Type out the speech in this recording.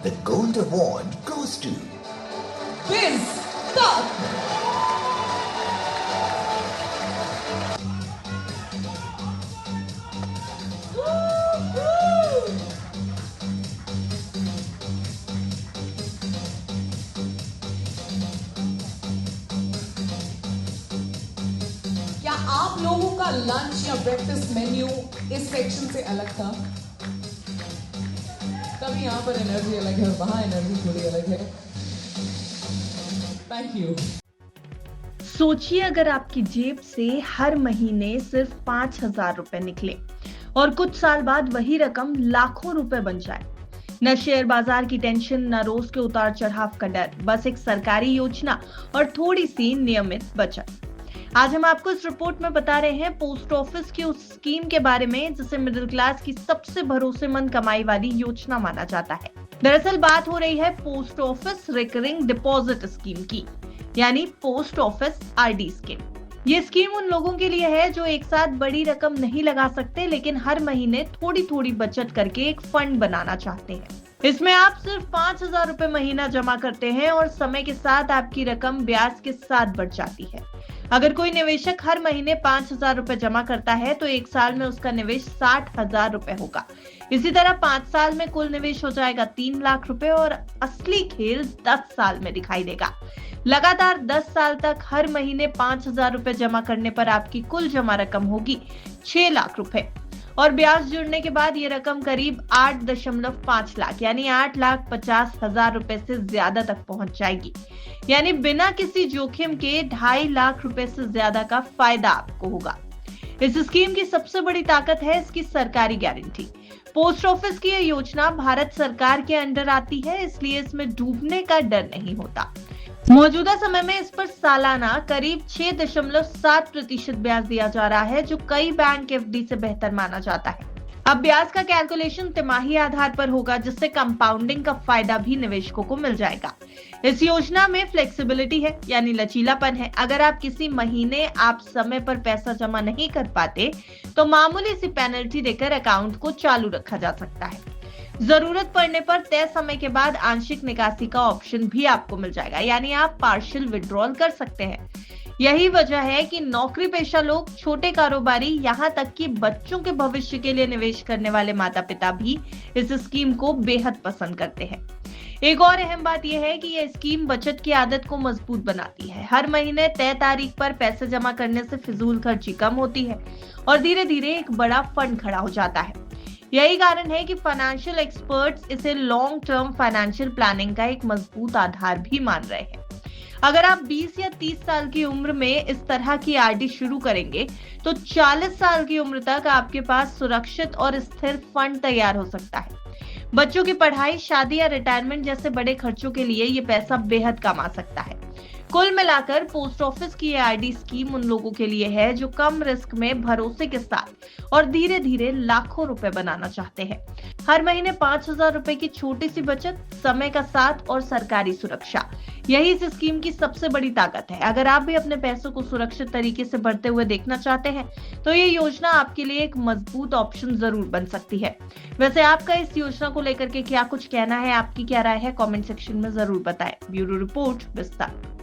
The Gold Award goes to Biz Stop. क्या आप लोगों का लंच या ब्रेकफास्ट मेन्यू इस सेक्शन से अलग था? तभी यहाँ पर एनर्जी अलग है और वहां एनर्जी थोड़ी अलग है। Thank you. सोचिए अगर आपकी जेब से हर महीने सिर्फ 5,000 रुपए निकले और कुछ साल बाद वही रकम लाखों रुपए बन जाए। न शेयर बाजार की टेंशन, न रोज के उतार चढ़ाव का डर, बस एक सरकारी योजना और थोड़ी सी नियमित बचत। आज हम आपको इस रिपोर्ट में बता रहे हैं पोस्ट ऑफिस की उस स्कीम के बारे में जिसे मिडिल क्लास की सबसे भरोसेमंद कमाई वाली योजना माना जाता है। दरअसल बात हो रही है post office recurring deposit scheme की, यानी पोस्ट ऑफिस आरडी स्कीम। ये स्कीम उन लोगों के लिए है जो एक साथ बड़ी रकम नहीं लगा सकते, लेकिन हर महीने थोड़ी थोड़ी बचत करके एक फंड बनाना चाहते हैं। इसमें आप सिर्फ 5,000 रुपए महीना जमा करते हैं और समय के साथ आपकी रकम ब्याज के साथ बढ़ जाती है। अगर कोई निवेशक हर महीने 5,000 रुपए जमा करता है तो एक साल में उसका निवेश 60,000 रुपए होगा। इसी तरह 5 साल में कुल निवेश हो जाएगा 3 लाख रुपए और असली खेल 10 साल में दिखाई देगा। लगातार 10 साल तक हर महीने 5,000 रुपए जमा करने पर आपकी कुल जमा रकम होगी 6 लाख रुपए और ब्याज जुड़ने के बाद ये रकम करीब 8.5 लाख यानी 8,50,000 रुपए से ज्यादा तक पहुंच जाएगी। यानी बिना किसी जोखिम के 2.5 लाख रुपए से ज्यादा का फायदा आपको होगा। इस स्कीम की सबसे बड़ी ताकत है इसकी सरकारी गारंटी। पोस्ट ऑफिस की यह योजना भारत सरकार के अंडर आती है, इसलिए इसमें डूबने का डर नहीं होता। मौजूदा समय में इस पर सालाना करीब 6.7% ब्याज दिया जा रहा है, जो कई बैंक एफडी से बेहतर माना जाता है। अब ब्याज का कैलकुलेशन तिमाही आधार पर होगा, जिससे कंपाउंडिंग का फायदा भी निवेशकों को मिल जाएगा। इस योजना में फ्लेक्सिबिलिटी है, यानी लचीलापन है। अगर आप किसी महीने आप समय पर पैसा जमा नहीं कर पाते तो मामूली सी पेनल्टी देकर अकाउंट को चालू रखा जा सकता है। जरूरत पड़ने पर तय समय के बाद आंशिक निकासी का ऑप्शन भी आपको मिल जाएगा, यानी आप पार्शियल विड्रॉल कर सकते हैं। यही वजह है कि नौकरी पेशा लोग, छोटे कारोबारी, यहाँ तक कि बच्चों के भविष्य के लिए निवेश करने वाले माता पिता भी इस स्कीम को बेहद पसंद करते हैं। एक और अहम बात यह है कि यह स्कीम बचत की आदत को मजबूत बनाती है। हर महीने तय तारीख पर पैसे जमा करने से फिजूल खर्ची कम होती है और धीरे धीरे एक बड़ा फंड खड़ा हो जाता है। यही कारण है कि फाइनेंशियल एक्सपर्ट्स इसे लॉन्ग टर्म फाइनेंशियल प्लानिंग का एक मजबूत आधार भी मान रहे हैं। अगर आप 20 या 30 साल की उम्र में इस तरह की आरडी शुरू करेंगे तो 40 साल की उम्र तक आपके पास सुरक्षित और स्थिर फंड तैयार हो सकता है। बच्चों की पढ़ाई, शादी या रिटायरमेंट जैसे बड़े खर्चों के लिए ये पैसा बेहद कम आ सकता है। कुल मिलाकर पोस्ट ऑफिस की ये आरडी स्कीम उन लोगों के लिए है जो कम रिस्क में भरोसे के साथ और धीरे धीरे लाखों रुपए बनाना चाहते हैं। हर महीने 5,000 रुपए की छोटी सी बचत, समय का साथ और सरकारी सुरक्षा, यही इस स्कीम की सबसे बड़ी ताकत है। अगर आप भी अपने पैसों को सुरक्षित तरीके से बढ़ते हुए देखना चाहते हैं तो ये योजना आपके लिए एक मजबूत ऑप्शन जरूर बन सकती है। वैसे आपका इस योजना को लेकर के क्या कुछ कहना है, आपकी क्या राय है, कमेंट सेक्शन में जरूर बताएं। ब्यूरो रिपोर्ट विस्तार।